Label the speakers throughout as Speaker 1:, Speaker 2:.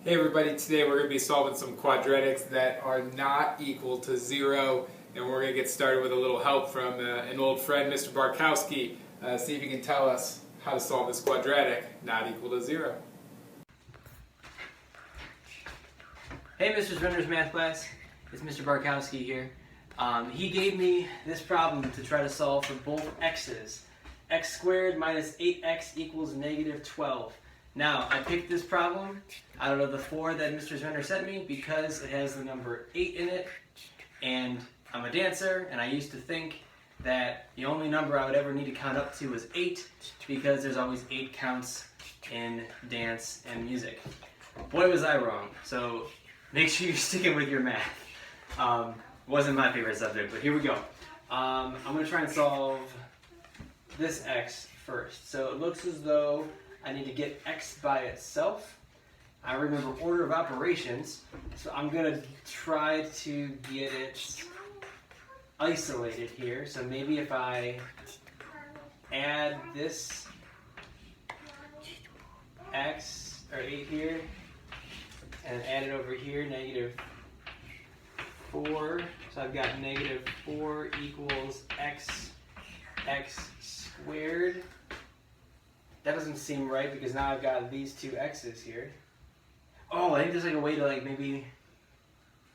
Speaker 1: Hey everybody, today we're going to be solving some quadratics that are not equal to 0, and we're going to get started with a little help from an old friend, Mr. Barkowski. See if you can tell us how to solve this quadratic not equal to 0.
Speaker 2: Hey Mr. Renner's math class, it's Mr. Barkowski here. He gave me this problem to try to solve for both x's. X squared minus 8x equals negative 12. Now, I picked this problem out of the 4 that Mr. Renner sent me because it has the number 8 in it, and I'm a dancer, and I used to think that the only number I would ever need to count up to was 8 because there's always 8 counts in dance and music. Boy, was I wrong. So make sure you're sticking with your math. Wasn't my favorite subject, but here we go. I'm going to try and solve this x first. So it looks as though I need to get x by itself. I remember order of operations, so I'm going to try to get it isolated here. So maybe if I add this x, or 8 here, and add it over here, negative 4. So I've got negative 4 equals x squared. That doesn't seem right because now I've got these two x's here. Oh, I think there's like a way to like maybe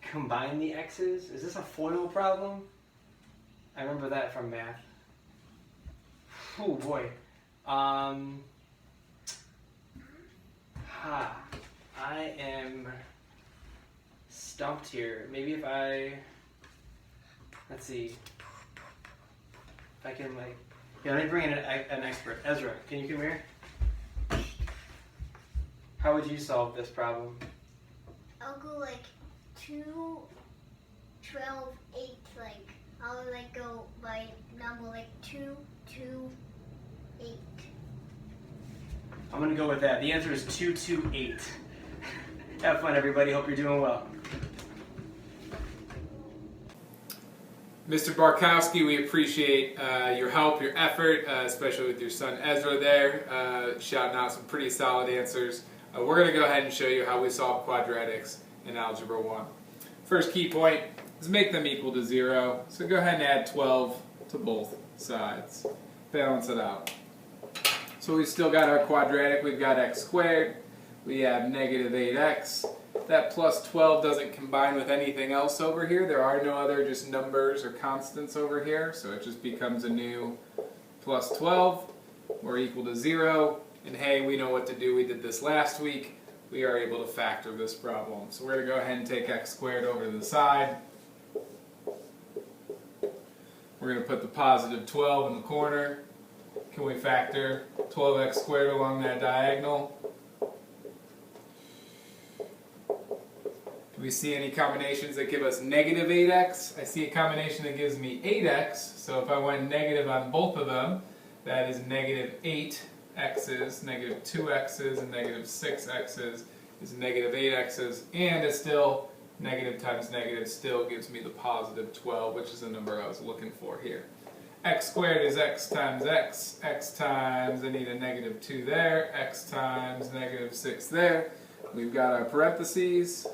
Speaker 2: combine the x's. Is this a FOIL problem? I remember that from math. Oh boy. I am stumped here. Maybe if let's see. If I can like, yeah, let me bring in an expert. Ezra, can you come here? How would you solve this problem?
Speaker 3: I'll go like 2, 12, 8, like, I'll like go by number like 2, 2, 8.
Speaker 2: I'm gonna go with that. The answer is 228. Have fun everybody, hope you're doing well.
Speaker 1: Mr. Barkowski, we appreciate your help, your effort, especially with your son Ezra there, shouting out some pretty solid answers. We're going to go ahead and show you how we solve quadratics in Algebra 1. First key point is make them equal to 0. So go ahead and add 12 to both sides. Balance it out. So we've still got our quadratic. We've got x squared. We have negative 8x. That plus 12 doesn't combine with anything else over here. There are no other just numbers or constants over here. So it just becomes a new plus 12. We're equal to 0. And hey, we know what to do. We did this last week. We are able to factor this problem. So we're going to go ahead and take x squared over to the side. We're going to put the positive 12 in the corner. Can we factor 12x squared along that diagonal? Do we see any combinations that give us negative 8x? I see a combination that gives me 8x. So if I went negative on both of them, that is negative 8x's, negative 2x's, and negative 6x's is negative 8x's, and it's still negative times negative still gives me the positive 12, which is the number I was looking for here. X squared is x times, x times, I need a negative 2 there, x times negative 6 there. We've got our parentheses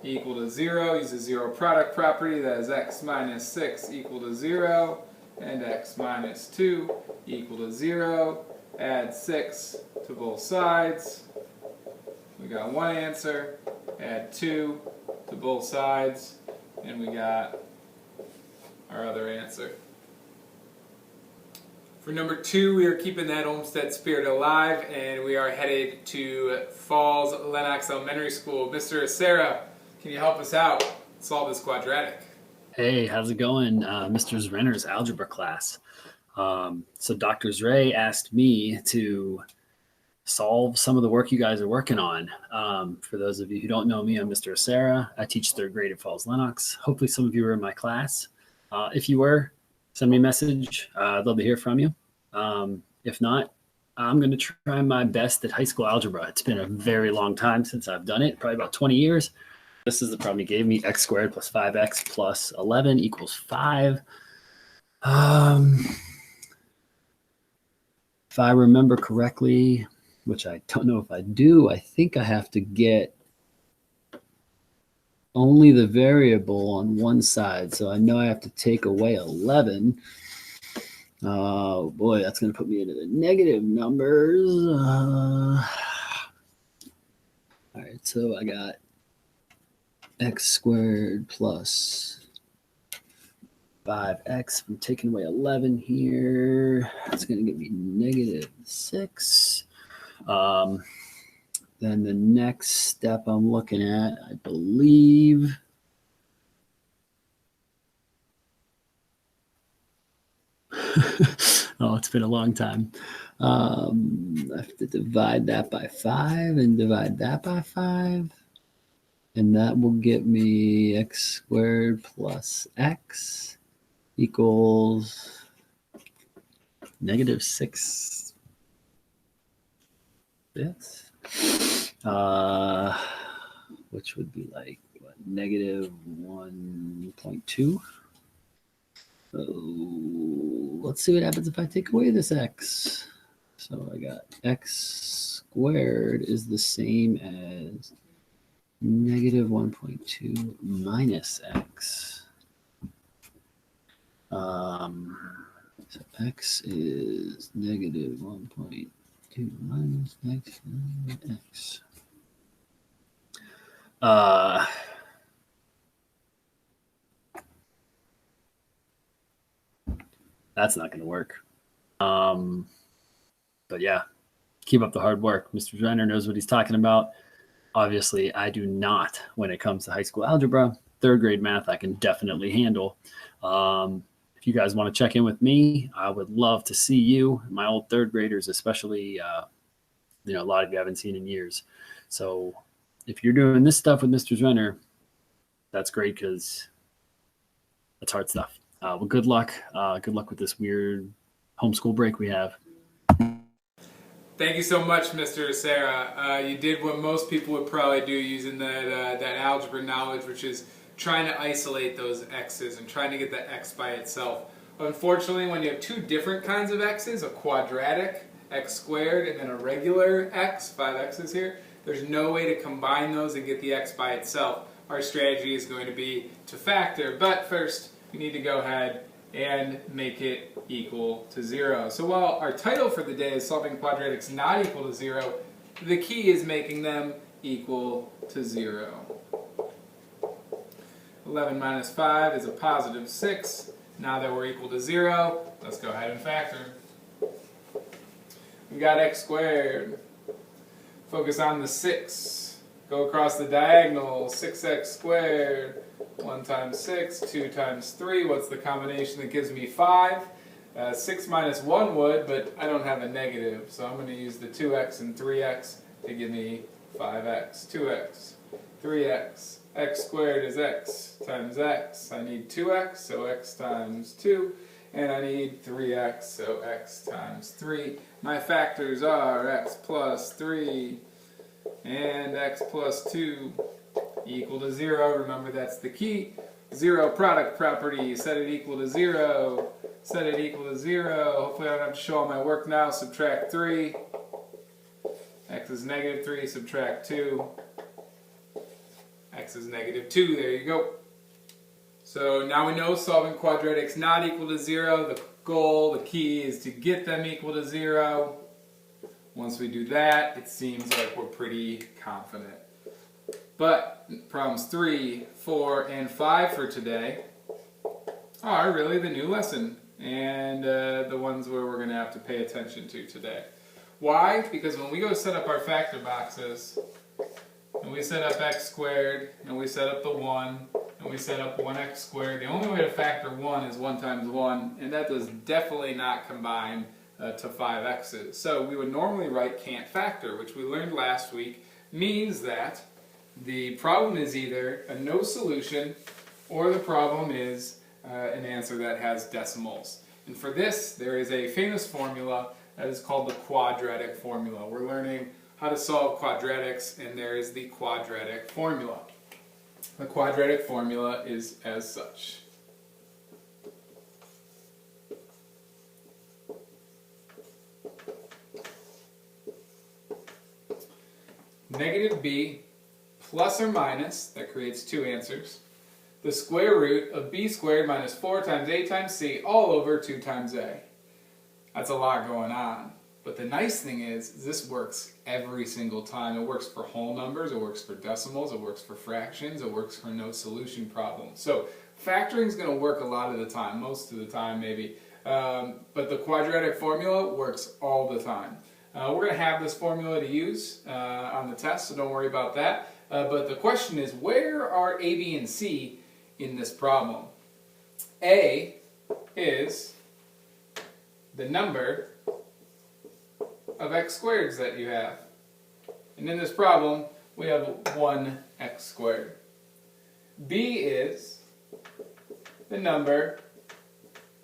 Speaker 1: equal to 0. Use the zero product property. That is x minus 6 equal to 0. And x minus 2 equal to 0. Add 6 to both sides. We got one answer. Add 2 to both sides. And we got our other answer. For number 2, we are keeping that Olmsted spirit alive, and we are headed to Falls Lenox Elementary School. Mr. Sarah, can you help us out solve this quadratic?
Speaker 4: Hey, how's it going? Mr. Renner's algebra class. So Dr. Zray asked me to solve some of the work you guys are working on. For those of you who don't know me, I'm Mr. Sarah. I teach 3rd grade at Falls Lenox. Hopefully some of you were in my class. If you were, send me a message. I'd love to hear from you. If not, I'm going to try my best at high school algebra. It's been a very long time since I've done it, probably about 20 years. This is the problem he gave me. X squared plus 5x plus 11 equals 5. If I remember correctly, which I don't know if I do. I think I have to get only the variable on one side. So I know I have to take away 11. Oh boy, that's going to put me into the negative numbers. All right, so I got x squared plus 5x. I'm taking away 11 here. That's going to give me negative 6. Then the next step I'm looking at, I believe, oh, it's been a long time. I have to divide that by 5 and divide that by 5. And that will get me x squared plus x equals negative 6. Yes. Which would be like what, negative 1.2. So let's see what happens if I take away this x. So I got x squared is the same as negative 1.2 minus x. So x is negative 1.2 minus x. That's not going to work. But yeah, keep up the hard work. Mr. Renner knows what he's talking about. Obviously, I do not when it comes to high school algebra. Third grade math, I can definitely handle. If you guys want to check in with me, I would love to see you, my old third graders, especially, a lot of you haven't seen in years. So if you're doing this stuff with Mr. Renner, that's great because that's hard stuff. Well, good luck. Good luck with this weird homeschool break we have.
Speaker 1: Thank you so much, Mr. Sarah. You did what most people would probably do using that algebra knowledge, which is trying to isolate those x's and trying to get the x by itself. Unfortunately, when you have two different kinds of x's, a quadratic, x squared, and then a regular x, 5x's here, there's no way to combine those and get the x by itself. Our strategy is going to be to factor, but first we need to go ahead and make it equal to 0. So while our title for the day is solving quadratics not equal to 0, the key is making them equal to 0. 11 minus 5 is a positive 6. Now that we're equal to 0, let's go ahead and factor. We got x squared. Focus on the 6. Go across the diagonal. 6x squared. 1 times 6, 2 times 3. What's the combination that gives me 5? 6 minus 1 would, but I don't have a negative, so I'm going to use the 2x and 3x to give me 5x. 2x, 3x. X squared is x times x. I need 2x, so x times 2. And I need 3x, so x times 3. My factors are x plus 3 and x plus 2 equal to 0. Remember, that's the key. 0 product property. Set it equal to 0. Set it equal to 0. Hopefully I don't have to show all my work now. Subtract 3. X is negative 3. Subtract 2. X is negative 2. There you go. So now we know solving quadratics not equal to 0. The goal, the key is to get them equal to 0. Once we do that, it seems like we're pretty confident. But problems 3, 4, and 5 for today are really the new lesson and the ones where we're going to have to pay attention to today. Why? Because when we go set up our factor boxes, and we set up x squared, and we set up the 1, and we set up 1x squared, the only way to factor 1 is 1 times 1, and that does definitely not combine to 5x's. So we would normally write can't factor, which we learned last week, means that the problem is either a no solution or the problem is an answer that has decimals. And for this, there is a famous formula that is called the quadratic formula. We're learning how to solve quadratics, and there is the quadratic formula. The quadratic formula is as such. negative b plus or minus, that creates two answers, the square root of b squared minus 4 times a times c all over 2 times a. That's a lot going on. But the nice thing is this works every single time. It works for whole numbers, it works for decimals, it works for fractions, it works for no solution problems. So factoring is going to work a lot of the time, most of the time maybe. But the quadratic formula works all the time. We're going to have this formula to use on the test, so don't worry about that. But the question is, where are a, b, and c in this problem? A is the number of x squareds that you have. And in this problem, we have 1x squared. B is the number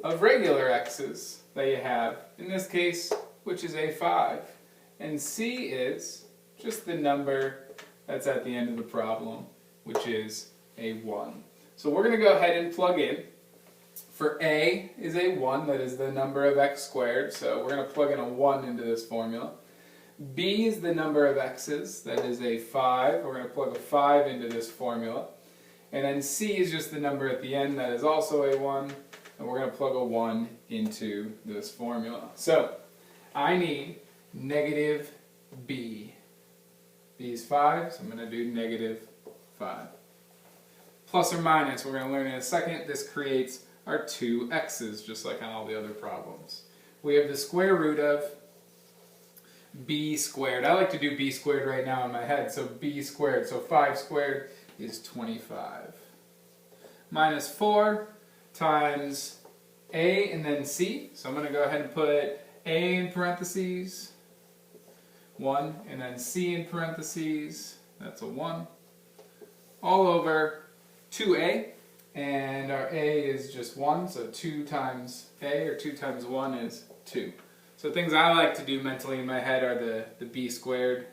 Speaker 1: of regular x's that you have, in this case, which is a 5. And C is just the number that's at the end of the problem, which is a 1. So we're going to go ahead and plug in. For A is a 1, that is the number of x squared, so we're going to plug in a 1 into this formula. B is the number of x's, that is a 5, we're going to plug a 5 into this formula. And then C is just the number at the end, that is also a 1, and we're going to plug a 1 into this formula. So I need negative b. B is 5, so I'm going to do negative 5. Plus or minus, we're going to learn in a second, this creates our two x's, just like on all the other problems. We have the square root of b squared. I like to do b squared right now in my head, so b squared. So 5 squared is 25. Minus 4 times a and then c. So I'm going to go ahead and put a in parentheses, 1, and then c in parentheses, that's a 1, all over 2a. And our a is just 1, so 2 times a, or 2 times 1 is 2. So things I like to do mentally in my head are the b squared,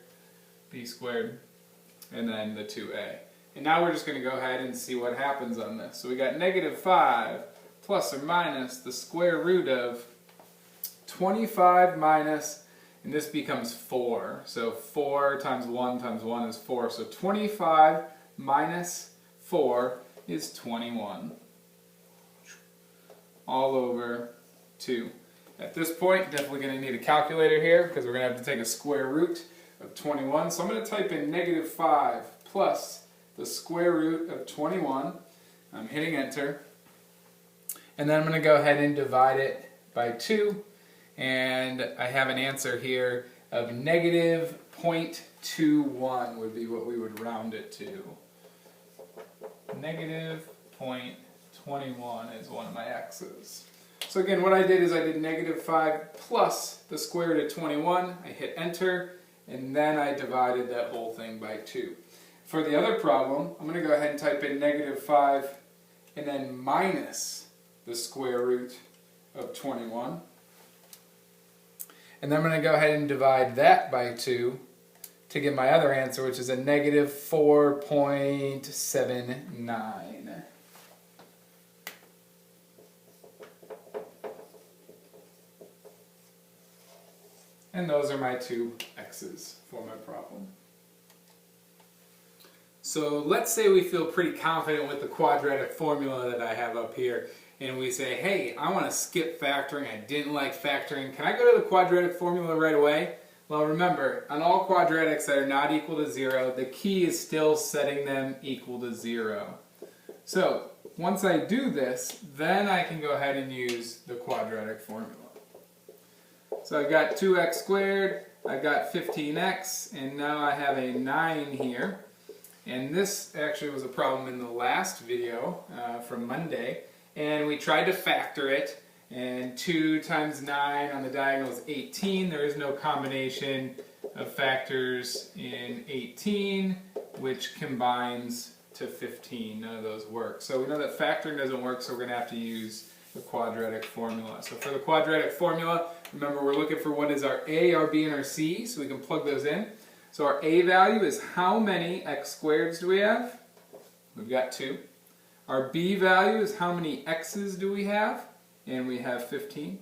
Speaker 1: and then the 2a. And now we're just going to go ahead and see what happens on this. So we got negative 5 plus or minus the square root of 25 minus, and this becomes 4. So 4 times 1 is 4. So 25 minus 4 is 21, all over 2. At this point, definitely going to need a calculator here because we're going to have to take a square root of 21. So I'm going to type in negative 5 plus the square root of 21. I'm hitting enter. And then I'm going to go ahead and divide it by 2. And I have an answer here of negative 0.21 would be what we would round it to. Negative 0.21 is one of my x's. So again, what I did is I did negative 5 plus the square root of 21. I hit enter, and then I divided that whole thing by 2. For the other problem, I'm going to go ahead and type in negative 5 and then minus the square root of 21. And then I'm going to go ahead and divide that by 2 to get my other answer, which is a negative 4.79. And those are my two x's for my problem. So let's say we feel pretty confident with the quadratic formula that I have up here, and we say, hey, I want to skip factoring, I didn't like factoring, can I go to the quadratic formula right away? Well, remember, on all quadratics that are not equal to 0, the key is still setting them equal to 0. So, once I do this, then I can go ahead and use the quadratic formula. So I've got 2x squared, I've got 15x, and now I have a 9 here. And this actually was a problem in the last video from Monday, and we tried to factor it. And 2 times 9 on the diagonal is 18. There is no combination of factors in 18, which combines to 15. None of those work. So we know that factoring doesn't work, so we're going to have to use the quadratic formula. So for the quadratic formula, remember we're looking for what is our a, our b, and our c, so we can plug those in. So our a value is how many x squareds do we have? We've got 2. Our b value is how many x's do we have? And we have 15.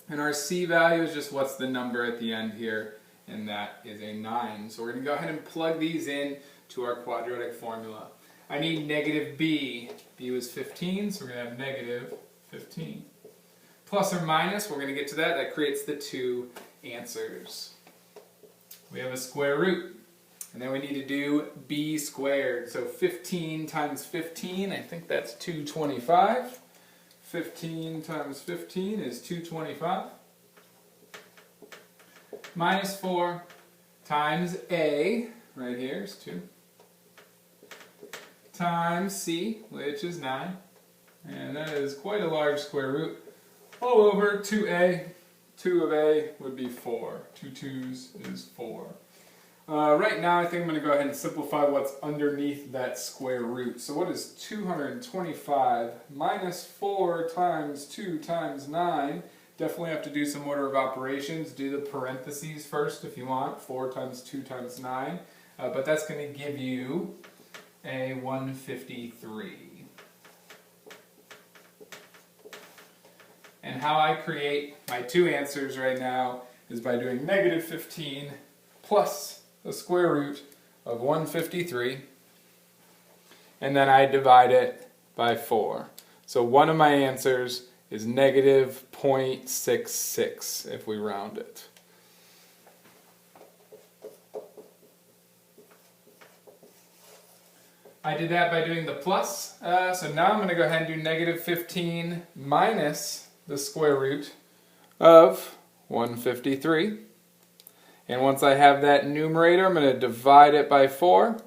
Speaker 1: And our c value is just what's the number at the end here, and that is a 9. So we're going to go ahead and plug these in to our quadratic formula. I need negative b. b was 15, so we're going to have negative 15. Plus or minus, we're going to get to that. That creates the two answers. We have a square root. And then we need to do b squared. So 15 times 15, I think that's 225. 15 times 15 is 225. Minus 4 times a, right here is 2, times c, which is 9. And that is quite a large square root. All over 2a. 2 of a would be 4. 2 2's is 4. Right now I think I'm going to go ahead and simplify what's underneath that square root. So what is 225 minus 4 times 2 times 9? Definitely have to do some order of operations. Do the parentheses first if you want. 4 times 2 times 9. But that's going to give you a 153. And how I create my two answers right now is by doing negative 15 plus the square root of 153, and then I divide it by 4. So one of my answers is negative 0.66 if we round it. I did that by doing the plus, so now I'm going to go ahead and do negative 15 minus the square root of 153. And once I have that numerator, I'm going to divide it by 4.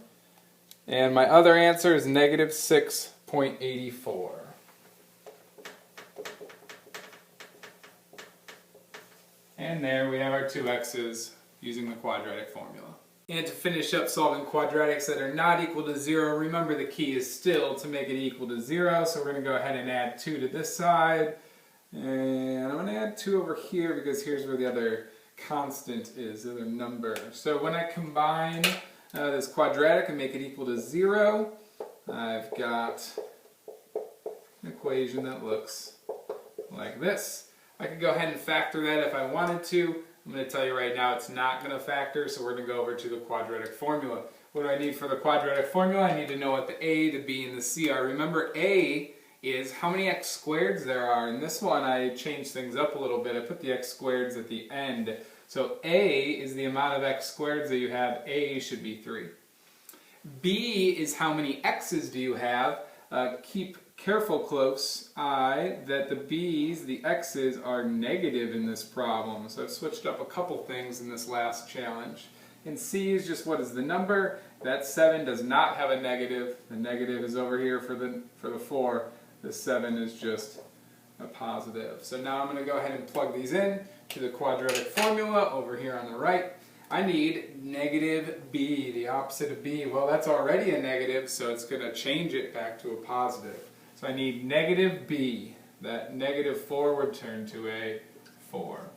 Speaker 1: And my other answer is negative 6.84. And there we have our two x's using the quadratic formula. And to finish up solving quadratics that are not equal to 0, remember the key is still to make it equal to 0. So we're going to go ahead and add 2 to this side. And I'm going to add 2 over here because here's where the other constant is, the other number. So when I combine this quadratic and make it equal to 0, I've got an equation that looks like this. I could go ahead and factor that if I wanted to. I'm going to tell you right now it's not going to factor, so we're going to go over to the quadratic formula. What do I need for the quadratic formula? I need to know what the a, the b, and the c are. Remember, a is how many x squareds there are. In this one I changed things up a little bit. I put the x squareds at the end. So a is the amount of x squareds that you have. A should be 3. B is how many x's do you have. Keep careful, close eye, that the b's, the x's, are negative in this problem. So I've switched up a couple things in this last challenge. And c is just what is the number. That 7 does not have a negative. The negative is over here for the 4. The 7 is just a positive. So now I'm going to go ahead and plug these in to the quadratic formula over here on the right. I need negative b, the opposite of b. Well, that's already a negative, so it's going to change it back to a positive. So I need negative b. That negative 4 would turn to a 4.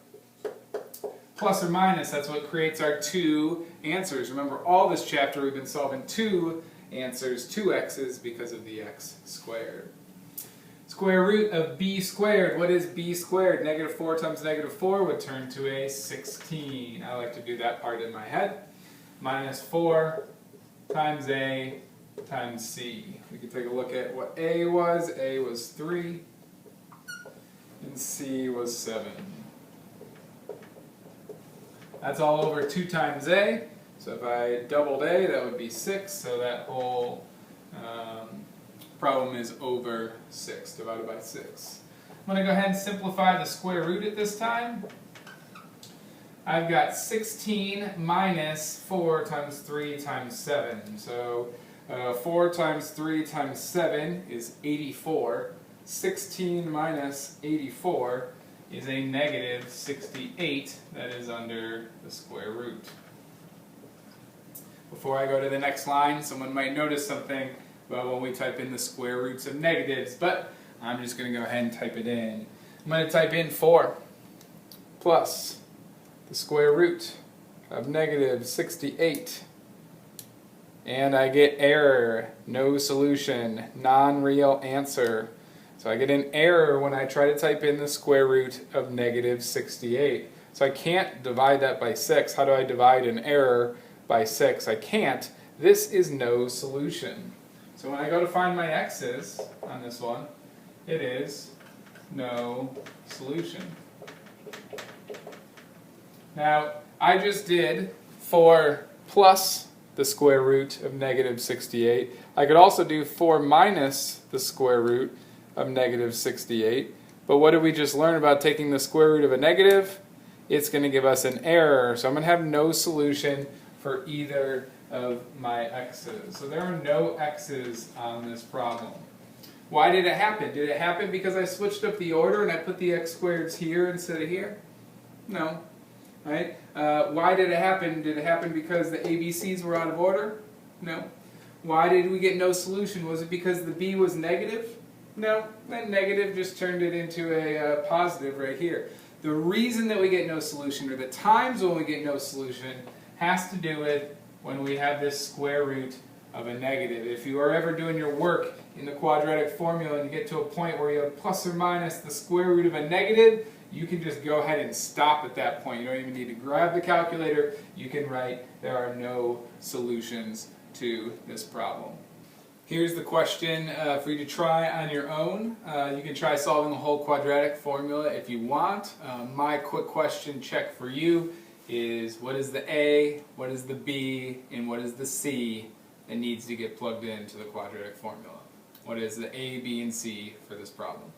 Speaker 1: Plus or minus, that's what creates our two answers. Remember, all this chapter we've been solving two answers, two x's, because of the x squared. Square root of b squared. What is b squared? Negative 4 times negative 4 would turn to a 16. I like to do that part in my head. Minus 4 times a times c. We can take a look at what a was. A was 3 and c was 7. That's all over 2 times a. So if I doubled a, that would be 6. So that whole problem is over 6, divided by 6. I'm going to go ahead and simplify the square root at this time. I've got 16 minus 4 times 3 times 7. So 4 times 3 times 7 is 84. 16 minus 84 is a negative 68 that is under the square root. Before I go to the next line, someone might notice something about when we type in the square roots of negatives, but I'm just going to go ahead and type it in. I'm going to type in 4 plus the square root of negative 68. And I get error, no solution, non-real answer. So I get an error when I try to type in the square root of negative 68. So I can't divide that by 6. How do I divide an error by 6? I can't. This is no solution. So when I go to find my x's on this one, it is no solution. Now, I just did 4 plus the square root of negative 68. I could also do 4 minus the square root of negative 68. But what did we just learn about taking the square root of a negative? It's going to give us an error. So I'm going to have no solution for either of my x's. So there are no x's on this problem. Why did it happen? Did it happen because I switched up the order and I put the x squareds here instead of here? No. Right? Why did it happen? Did it happen because the ABCs were out of order? No. Why did we get no solution? Was it because the b was negative? No. That negative just turned it into a positive right here. The reason that we get no solution, or the times when we get no solution, has to do with when we have this square root of a negative. If you are ever doing your work in the quadratic formula and you get to a point where you have plus or minus the square root of a negative, you can just go ahead and stop at that point. You don't even need to grab the calculator. You can write, there are no solutions to this problem. Here's the question for you to try on your own. You can try solving the whole quadratic formula if you want. My quick question check for you is, what is the A, what is the B, and what is the C that needs to get plugged into the quadratic formula? What is the A, B, and C for this problem?